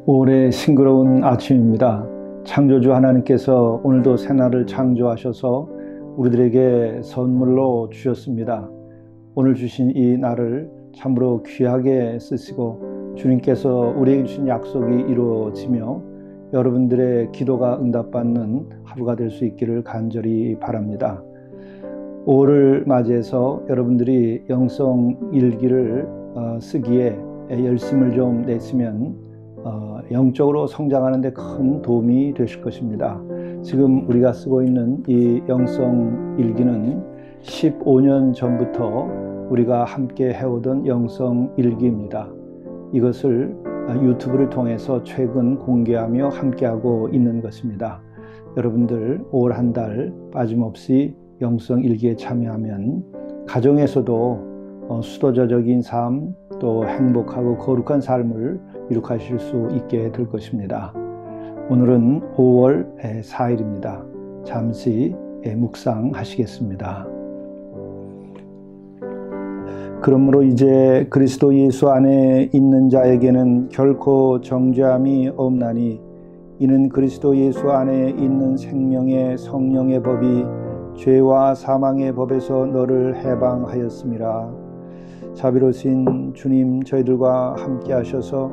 올해 싱그러운 아침입니다. 창조주 하나님께서 오늘도 새날을 창조하셔서 우리들에게 선물로 주셨습니다. 오늘 주신 이 날을 참으로 귀하게 쓰시고 주님께서 우리에게 주신 약속이 이루어지며 여러분들의 기도가 응답받는 하루가 될 수 있기를 간절히 바랍니다. 5월을 맞이해서 여러분들이 영성 일기를 쓰기에 열심을 좀 냈으면 영적으로 성장하는 데 큰 도움이 되실 것입니다. 지금 우리가 쓰고 있는 이 영성 일기는 15년 전부터 우리가 함께 해오던 영성 일기입니다. 이것을 유튜브를 통해서 최근 공개하며 함께하고 있는 것입니다. 여러분들 5월 한 달 빠짐없이 영성 일기에 참여하면 가정에서도 수도자적인 삶, 또 행복하고 거룩한 삶을 이룩하실 수 있게 될 것입니다. 오늘은 5월 4일입니다. 잠시 묵상하시겠습니다. 그러므로 이제 그리스도 예수 안에 있는 자에게는 결코 정죄함이 없나니 이는 그리스도 예수 안에 있는 생명의 성령의 법이 죄와 사망의 법에서 너를 해방하였음이라. 자비로우신 주님, 저희들과 함께 하셔서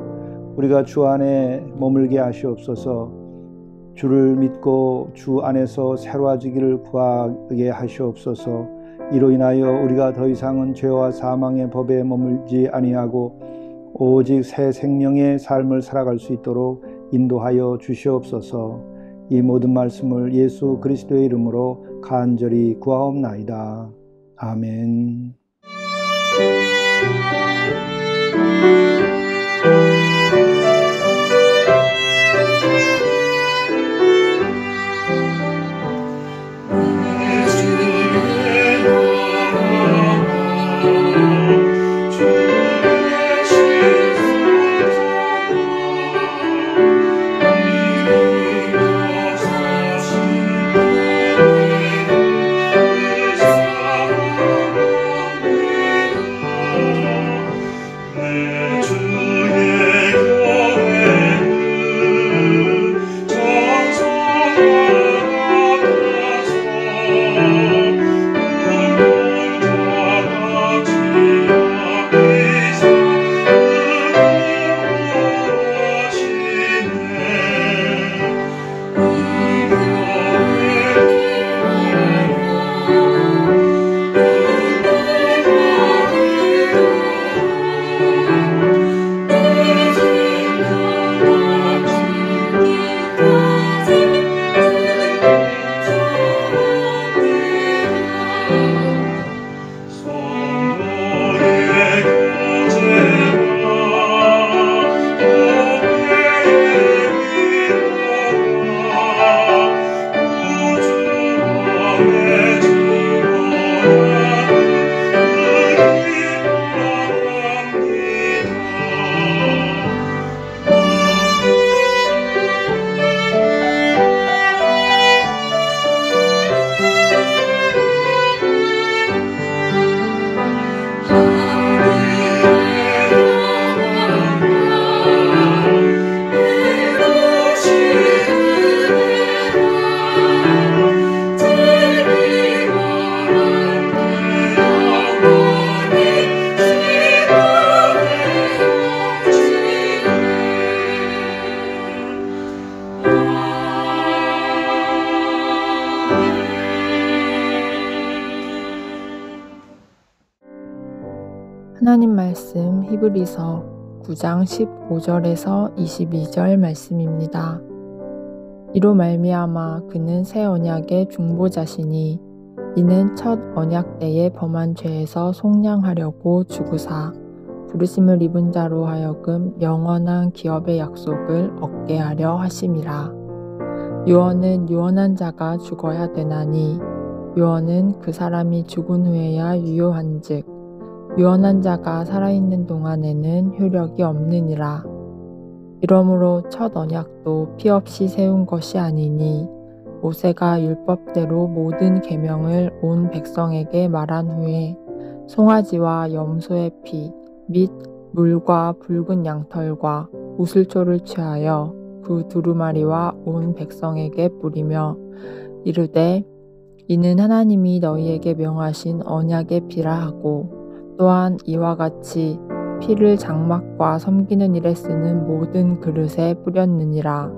우리가 주 안에 머물게 하시옵소서. 주를 믿고 주 안에서 새로워지기를 구하게 하시옵소서. 이로 인하여 우리가 더 이상은 죄와 사망의 법에 머물지 아니하고 오직 새 생명의 삶을 살아갈 수 있도록 인도하여 주시옵소서. 이 모든 말씀을 예수 그리스도의 이름으로 간절히 구하옵나이다. 아멘. 하나님 말씀 히브리서 9장 15절에서 22절 말씀입니다. 이로 말미암아 그는 새 언약의 중보자시니 이는 첫 언약 때에 범한 죄에서 속량하려고 주구사 부르심을 입은 자로 하여금 영원한 기업의 약속을 얻게 하려 하심이라. 유언은 유언한 자가 죽어야 되나니 유언은 그 사람이 죽은 후에야 유효한즉 유언한 자가 살아있는 동안에는 효력이 없느니라. 이러므로 첫 언약도 피 없이 세운 것이 아니니 모세가 율법대로 모든 계명을 온 백성에게 말한 후에 송아지와 염소의 피 및 물과 붉은 양털과 우슬초를 취하여 그 두루마리와 온 백성에게 뿌리며 이르되 이는 하나님이 너희에게 명하신 언약의 피라 하고 또한 이와 같이 피를 장막과 섬기는 일에 쓰는 모든 그릇에 뿌렸느니라.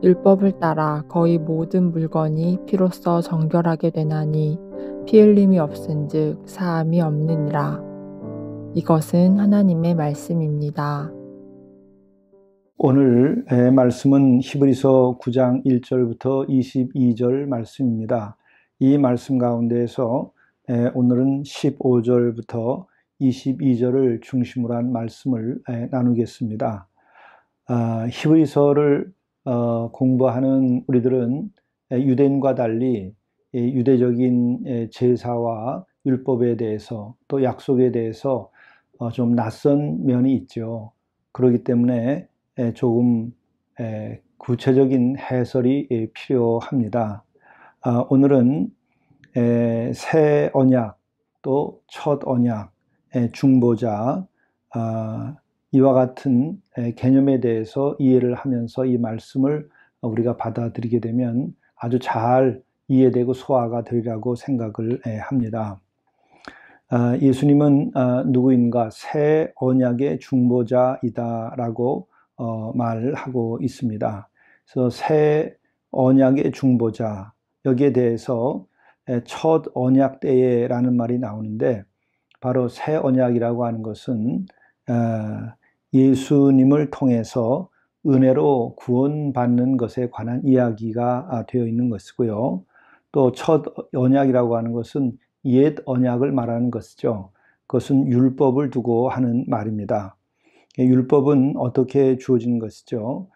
율법을 따라 거의 모든 물건이 피로써 정결하게 되나니 피 흘림이 없은즉 사함이 없느니라. 이것은 하나님의 말씀입니다. 오늘 말씀은 히브리서 9장 1절부터 22절 말씀입니다. 이 말씀 가운데에서 오늘은 15절부터 22절을 중심으로 한 말씀을 나누겠습니다. 히브리서를 공부하는 우리들은 유대인과 달리 유대적인 제사와 율법에 대해서 또 약속에 대해서 좀 낯선 면이 있죠. 그렇기 때문에 조금 구체적인 해설이 필요합니다. 오늘은 새 언약 또 첫 언약, 중보자 이와 같은 개념에 대해서 이해를 하면서 이 말씀을 우리가 받아들이게 되면 아주 잘 이해되고 소화가 되리라고 생각을 합니다. 예수님은 누구인가? 새 언약의 중보자이다라고 말하고 있습니다. 그래서 새 언약의 중보자, 여기에 대해서 첫 언약 때에라는 말이 나오는데 바로 새 언약이라고 하는 것은 예수님을 통해서 은혜로 구원받는 것에 관한 이야기가 되어 있는 것이고요. 또 첫 언약이라고 하는 것은 옛 언약을 말하는 것이죠. 그것은 율법을 두고 하는 말입니다. 율법은 어떻게 주어진 것이죠?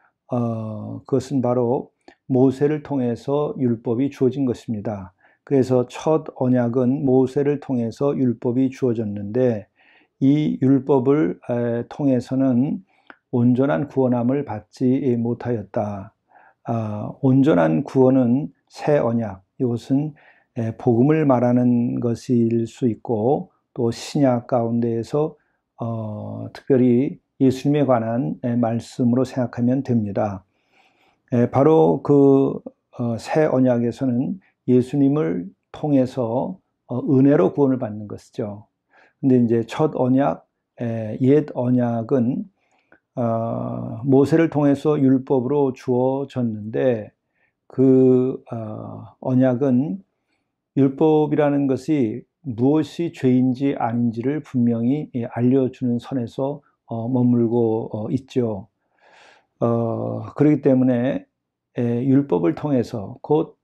그것은 바로 모세를 통해서 율법이 주어진 것입니다. 그래서 첫 언약은 모세를 통해서 율법이 주어졌는데 이 율법을 통해서는 온전한 구원함을 받지 못하였다. 온전한 구원은 새 언약, 이것은 복음을 말하는 것일 수 있고 또 신약 가운데에서 특별히 예수님에 관한 말씀으로 생각하면 됩니다. 바로 그 새 언약에서는 예수님을 통해서 은혜로 구원을 받는 것이죠. 근데 이제 첫 언약, 옛 언약은 모세를 통해서 율법으로 주어졌는데 그 언약은 율법이라는 것이 무엇이 죄인지 아닌지를 분명히 알려주는 선에서 머물고 있죠. 그렇기 때문에 율법을 통해서 곧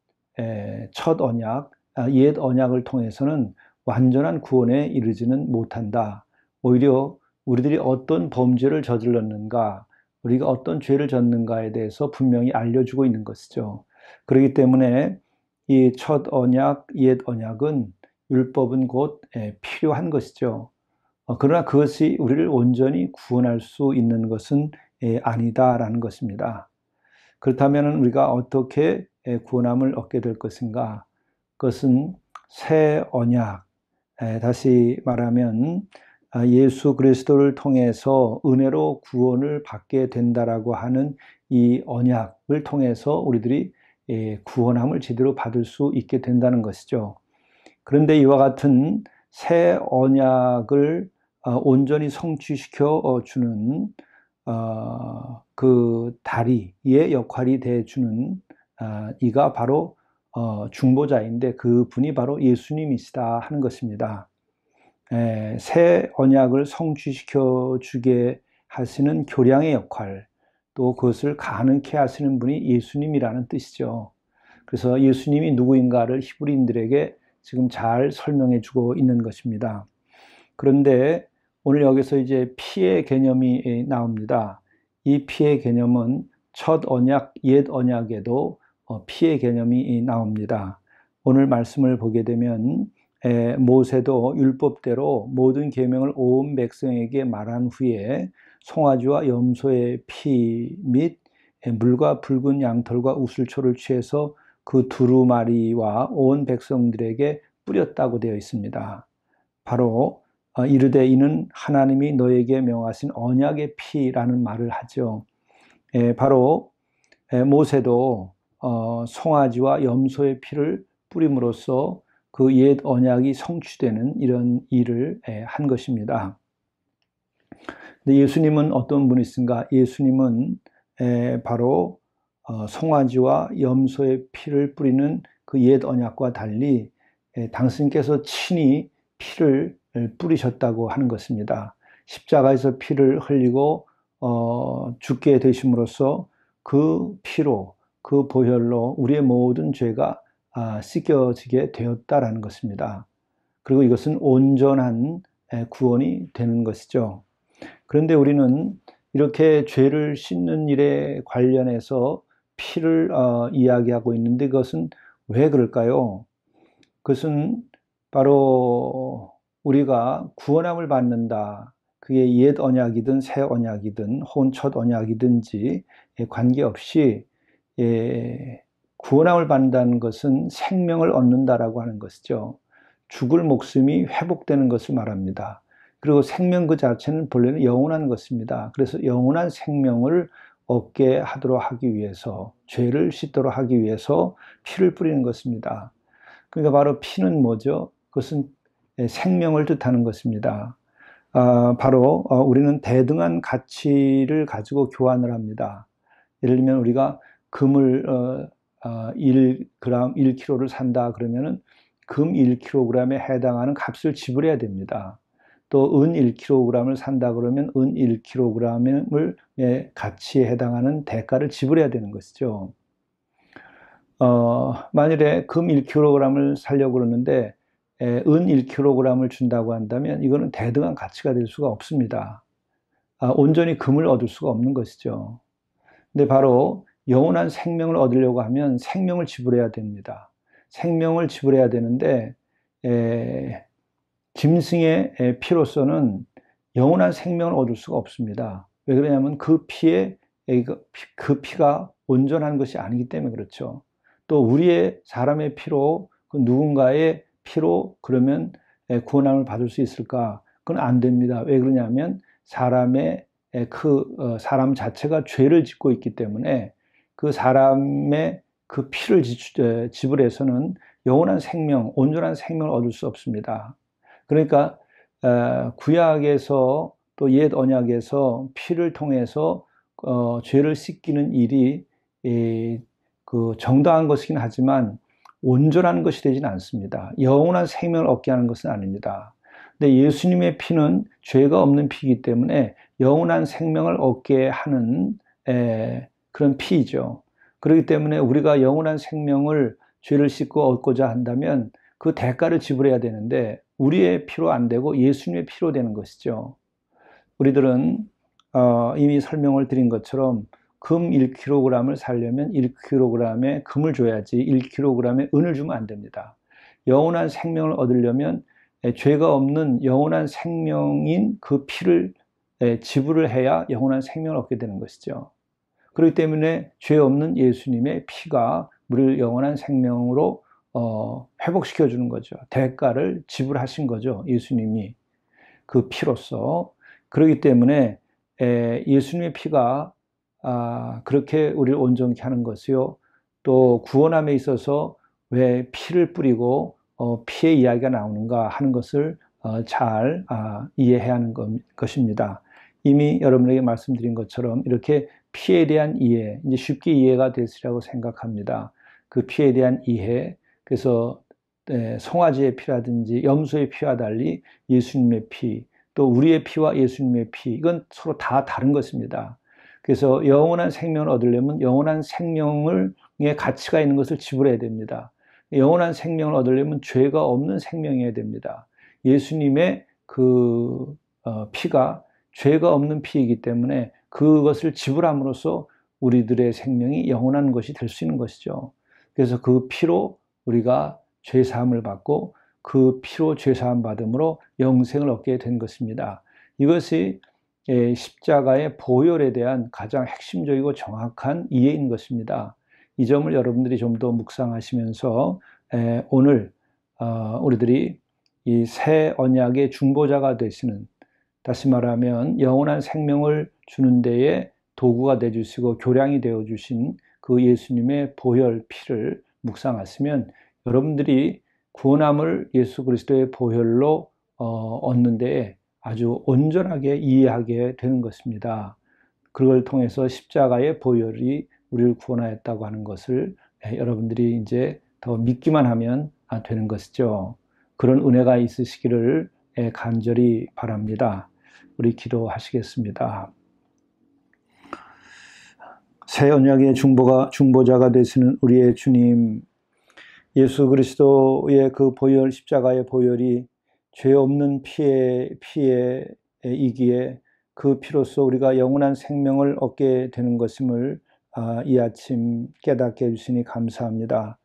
첫 언약, 옛 언약을 통해서는 완전한 구원에 이르지는 못한다. 오히려 우리들이 어떤 범죄를 저질렀는가, 우리가 어떤 죄를 졌는가에 대해서 분명히 알려주고 있는 것이죠. 그렇기 때문에 이 첫 언약, 옛 언약은 율법은 곧 필요한 것이죠. 그러나 그것이 우리를 온전히 구원할 수 있는 것은 아니다라는 것입니다. 그렇다면 우리가 어떻게 구원함을 얻게 될 것인가? 그것은 새 언약, 다시 말하면 예수 그리스도를 통해서 은혜로 구원을 받게 된다라고 하는 이 언약을 통해서 우리들이 구원함을 제대로 받을 수 있게 된다는 것이죠. 그런데 이와 같은 새 언약을 온전히 성취시켜 주는 그 다리의 역할이 되어주는 이가 바로 중보자인데 그 분이 바로 예수님이시다 하는 것입니다. 새 언약을 성취시켜 주게 하시는 교량의 역할, 또 그것을 가능케 하시는 분이 예수님이라는 뜻이죠. 그래서 예수님이 누구인가를 히브리인들에게 지금 잘 설명해 주고 있는 것입니다. 그런데 오늘 여기서 이제 피의 개념이 나옵니다. 이 피의 개념은 첫 언약, 옛 언약에도 피의 개념이 나옵니다. 오늘 말씀을 보게 되면 모세도 율법대로 모든 계명을 온 백성에게 말한 후에 송아지와 염소의 피 및 물과 붉은 양털과 우슬초를 취해서 그 두루마리와 온 백성들에게 뿌렸다고 되어 있습니다. 바로 이르되 이는 하나님이 너에게 명하신 언약의 피라는 말을 하죠. 바로 모세도 송아지와 염소의 피를 뿌림으로써 그 옛 언약이 성취되는 이런 일을 한 것입니다. 근데 예수님은 어떤 분이신가? 예수님은 바로 송아지와 염소의 피를 뿌리는 그 옛 언약과 달리 당신께서 친히 피를 뿌리셨다고 하는 것입니다. 십자가에서 피를 흘리고 죽게 되심으로써 그 피로, 그 보혈로 우리의 모든 죄가 씻겨지게 되었다라는 것입니다. 그리고 이것은 온전한 구원이 되는 것이죠. 그런데 우리는 이렇게 죄를 씻는 일에 관련해서 피를 이야기하고 있는데 그것은 왜 그럴까요? 그것은 바로 우리가 구원함을 받는다. 그게 옛 언약이든 새 언약이든 혹은 첫 언약이든지 관계없이 구원함을 받는다는 것은 생명을 얻는다라고 하는 것이죠. 죽을 목숨이 회복되는 것을 말합니다. 그리고 생명 그 자체는 본래는 영원한 것입니다. 그래서 영원한 생명을 얻게 하도록 하기 위해서, 죄를 씻도록 하기 위해서 피를 뿌리는 것입니다. 그러니까 바로 피는 뭐죠? 그것은 생명을 뜻하는 것입니다. 바로 우리는 대등한 가치를 가지고 교환을 합니다. 예를 들면 우리가 금을 1g, 1kg를 산다 그러면은 금 1kg에 해당하는 값을 지불해야 됩니다. 또 은 1kg을 산다 그러면 은 1kg을 가치에 해당하는 대가를 지불해야 되는 것이죠. 만일에 금 1kg을 살려고 그러는데 은 1kg을 준다고 한다면 이거는 대등한 가치가 될 수가 없습니다. 온전히 금을 얻을 수가 없는 것이죠. 근데 바로 영원한 생명을 얻으려고 하면 생명을 지불해야 됩니다. 생명을 지불해야 되는데 짐승의 피로서는 영원한 생명을 얻을 수가 없습니다. 왜 그러냐면 그 피가 온전한 것이 아니기 때문에 그렇죠. 또 우리의 사람의 피로 그 누군가의 피로 그러면 구원함을 받을 수 있을까? 그건 안 됩니다. 왜 그러냐면 사람의 사람 자체가 죄를 짓고 있기 때문에 그 사람의 그 피를 지불해서는 영원한 생명, 온전한 생명을 얻을 수 없습니다. 그러니까 구약에서 또 옛 언약에서 피를 통해서 죄를 씻기는 일이 그 정당한 것이긴 하지만 온전한 것이 되지는 않습니다. 영원한 생명을 얻게 하는 것은 아닙니다. 근데 예수님의 피는 죄가 없는 피이기 때문에 영원한 생명을 얻게 하는 그런 피이죠. 그렇기 때문에 우리가 영원한 생명을 죄를 씻고 얻고자 한다면 그 대가를 지불해야 되는데 우리의 피로 안 되고 예수님의 피로 되는 것이죠. 우리들은 이미 설명을 드린 것처럼 금 1kg을 살려면 1kg의 금을 줘야지 1kg의 은을 주면 안 됩니다. 영원한 생명을 얻으려면 죄가 없는 영원한 생명인 그 피를 지불을 해야 영원한 생명을 얻게 되는 것이죠. 그렇기 때문에 죄 없는 예수님의 피가 우리를 영원한 생명으로 회복시켜 주는 거죠. 대가를 지불하신 거죠. 예수님이 그 피로서. 그렇기 때문에 예수님의 피가 그렇게 우리를 온전케 하는 것이요. 또 구원함에 있어서 왜 피를 뿌리고 피의 이야기가 나오는가 하는 것을 잘 이해해야 하는 것입니다. 이미 여러분에게 말씀드린 것처럼 이렇게 피에 대한 이해, 이제 쉽게 이해가 됐으리라고 생각합니다. 그 피에 대한 이해, 그래서 송아지의 피라든지 염소의 피와 달리 예수님의 피, 또 우리의 피와 예수님의 피, 이건 서로 다 다른 것입니다. 그래서 영원한 생명을 얻으려면 영원한 생명의 가치가 있는 것을 지불해야 됩니다. 영원한 생명을 얻으려면 죄가 없는 생명이어야 됩니다. 예수님의 그 피가 죄가 없는 피이기 때문에 그것을 지불함으로써 우리들의 생명이 영원한 것이 될 수 있는 것이죠. 그래서 그 피로 우리가 죄사함을 받고 그 피로 죄사함 받음으로 영생을 얻게 된 것입니다. 이것이 십자가의 보혈에 대한 가장 핵심적이고 정확한 이해인 것입니다. 이 점을 여러분들이 좀 더 묵상하시면서 오늘 우리들이 이 새 언약의 중보자가 되시는, 다시 말하면 영원한 생명을 주는 데에 도구가 되어주시고 교량이 되어주신 그 예수님의 보혈 피를 묵상하시면 여러분들이 구원함을 예수 그리스도의 보혈로 얻는 데에 아주 온전하게 이해하게 되는 것입니다. 그걸 통해서 십자가의 보혈이 우리를 구원하였다고 하는 것을 여러분들이 이제 더 믿기만 하면 되는 것이죠. 그런 은혜가 있으시기를 간절히 바랍니다. 우리 기도하시겠습니다. 새 언약의 중보자가 되시는 우리의 주님, 예수 그리스도의 그 보혈, 십자가의 보혈이 죄 없는 피에 이기에 그 피로써 우리가 영원한 생명을 얻게 되는 것임을 이 아침 깨닫게 해주시니 감사합니다.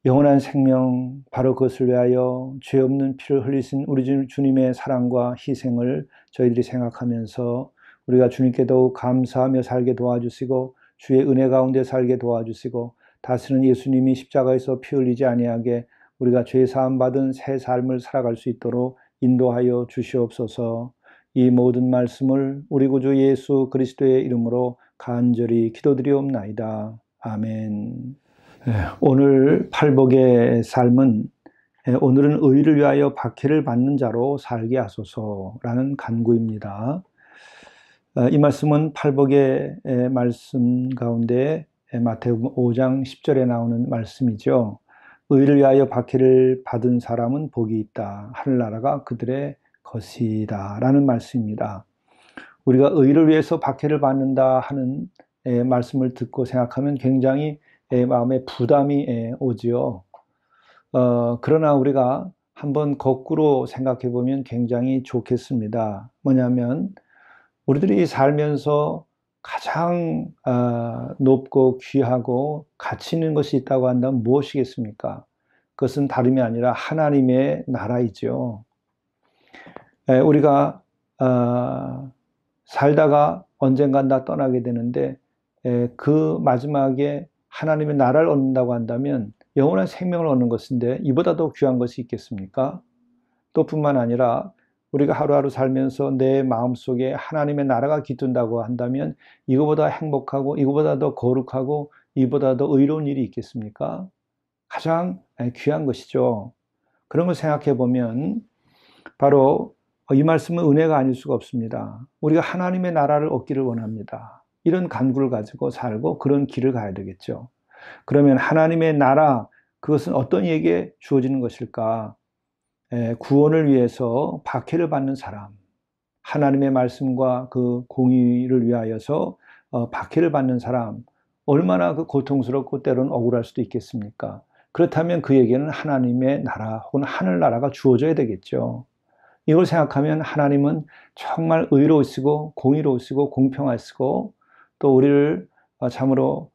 영원한 생명, 바로 그것을 위하여 죄 없는 피를 흘리신 우리 주님의 사랑과 희생을 저희들이 생각하면서 우리가 주님께 더욱 감사하며 살게 도와주시고 주의 은혜 가운데 살게 도와주시고 다시는 예수님이 십자가에서 피 흘리지 아니하게 우리가 죄 사함 받은 새 삶을 살아갈 수 있도록 인도하여 주시옵소서. 이 모든 말씀을 우리 구주 예수 그리스도의 이름으로 간절히 기도드리옵나이다. 아멘. 오늘 팔복의 삶은 오늘은 의를 위하여 박해를 받는 자로 살게 하소서라는 간구입니다. 이 말씀은 팔복의 말씀 가운데 마태복음 5장 10절에 나오는 말씀이죠. 의를 위하여 박해를 받은 사람은 복이 있다. 하늘나라가 그들의 것이다 라는 말씀입니다. 우리가 의를 위해서 박해를 받는다 하는 말씀을 듣고 생각하면 굉장히 마음에 부담이 오지요. 그러나 우리가 한번 거꾸로 생각해 보면 굉장히 좋겠습니다. 뭐냐면 우리들이 살면서 가장 높고 귀하고 가치 있는 것이 있다고 한다면 무엇이겠습니까? 그것은 다름이 아니라 하나님의 나라이죠. 우리가 살다가 언젠간 다 떠나게 되는데 그 마지막에 하나님의 나라를 얻는다고 한다면 영원한 생명을 얻는 것인데 이보다 더 귀한 것이 있겠습니까? 또 뿐만 아니라 우리가 하루하루 살면서 내 마음속에 하나님의 나라가 깃든다고 한다면 이거보다 행복하고 이거보다 더 거룩하고 이보다 더 의로운 일이 있겠습니까? 가장 귀한 것이죠. 그런 걸 생각해 보면 바로 이 말씀은 은혜가 아닐 수가 없습니다. 우리가 하나님의 나라를 얻기를 원합니다. 이런 간구를 가지고 살고 그런 길을 가야 되겠죠. 그러면 하나님의 나라, 그것은 어떤 이에게 주어지는 것일까? 구원을 위해서 박해를 받는 사람, 하나님의 말씀과 그 공의를 위하여서 박해를 받는 사람, 얼마나 그 고통스럽고 때로는 억울할 수도 있겠습니까? 그렇다면 그에게는 하나님의 나라 혹은 하늘나라가 주어져야 되겠죠. 이걸 생각하면 하나님은 정말 의로우시고 공의로우시고 공평하시고 또 우리를 참으로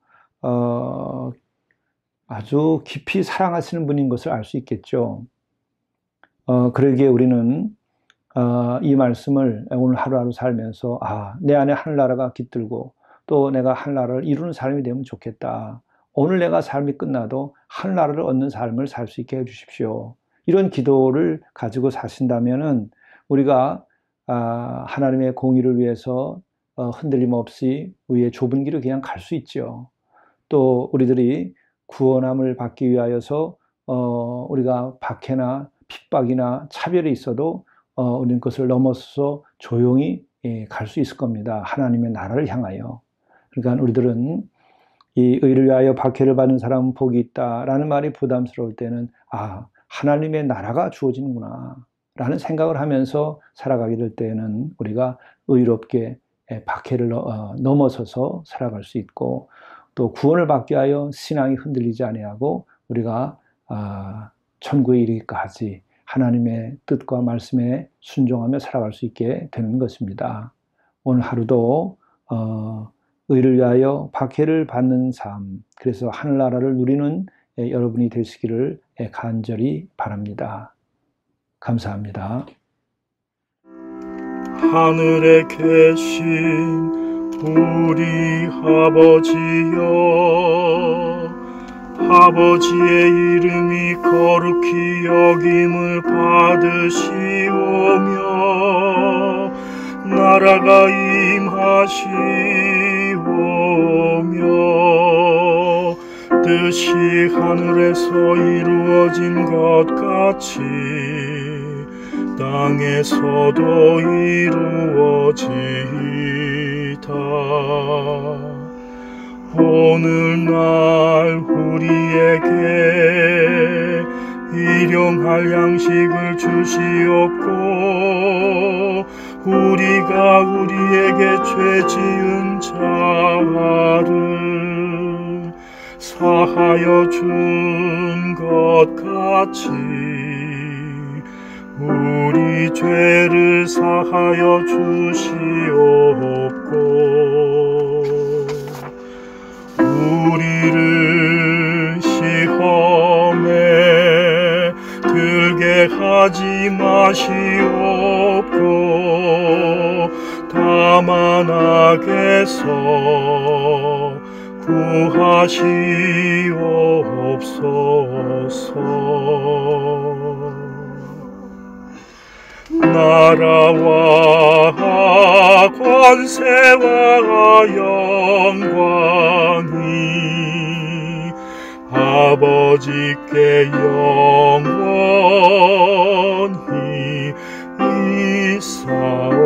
아주 깊이 사랑하시는 분인 것을 알 수 있겠죠. 그러기에 우리는 이 말씀을 오늘 하루하루 살면서 내 안에 하늘나라가 깃들고 또 내가 하늘나라를 이루는 삶이 되면 좋겠다. 오늘 내가 삶이 끝나도 하늘나라를 얻는 삶을 살 수 있게 해주십시오. 이런 기도를 가지고 사신다면은 우리가 하나님의 공의를 위해서 흔들림 없이 우리의 좁은 길을 그냥 갈 수 있죠. 또 우리들이 구원함을 받기 위하여서 우리가 박해나 핍박이나 차별이 있어도 우리는 그것을 넘어서서 조용히 갈 수 있을 겁니다. 하나님의 나라를 향하여. 그러니까 우리들은 이 의를 위하여 박해를 받는 사람은 복이 있다라는 말이 부담스러울 때는 하나님의 나라가 주어지는구나 라는 생각을 하면서 살아가게 될 때에는 우리가 의롭게 박해를 넘어서서 살아갈 수 있고 또 구원을 받기 위하여 신앙이 흔들리지 아니하고 우리가 천국에 이르기까지 하나님의 뜻과 말씀에 순종하며 살아갈 수 있게 되는 것입니다. 오늘 하루도 의를 위하여 박해를 받는 삶, 그래서 하늘나라를 누리는 여러분이 되시기를 간절히 바랍니다. 감사합니다. 하늘에 계신 우리 아버지여, 아버지의 이름이 거룩히 여김을 받으시오며 나라가 임하시오며 뜻이 하늘에서 이루어진 것 같이 땅에서도 이루어지이다. 오늘날 우리에게 일용할 양식을 주시옵고 우리가 우리에게 죄 지은 자를 사하여 준 것 같이 우리 죄를 사하여 주시옵고 우리를 시험에 들게 하지 마시옵고 다만 악에서 구하시옵소서. 나라와 권세와 영광이 아버지께 영원히 있사오니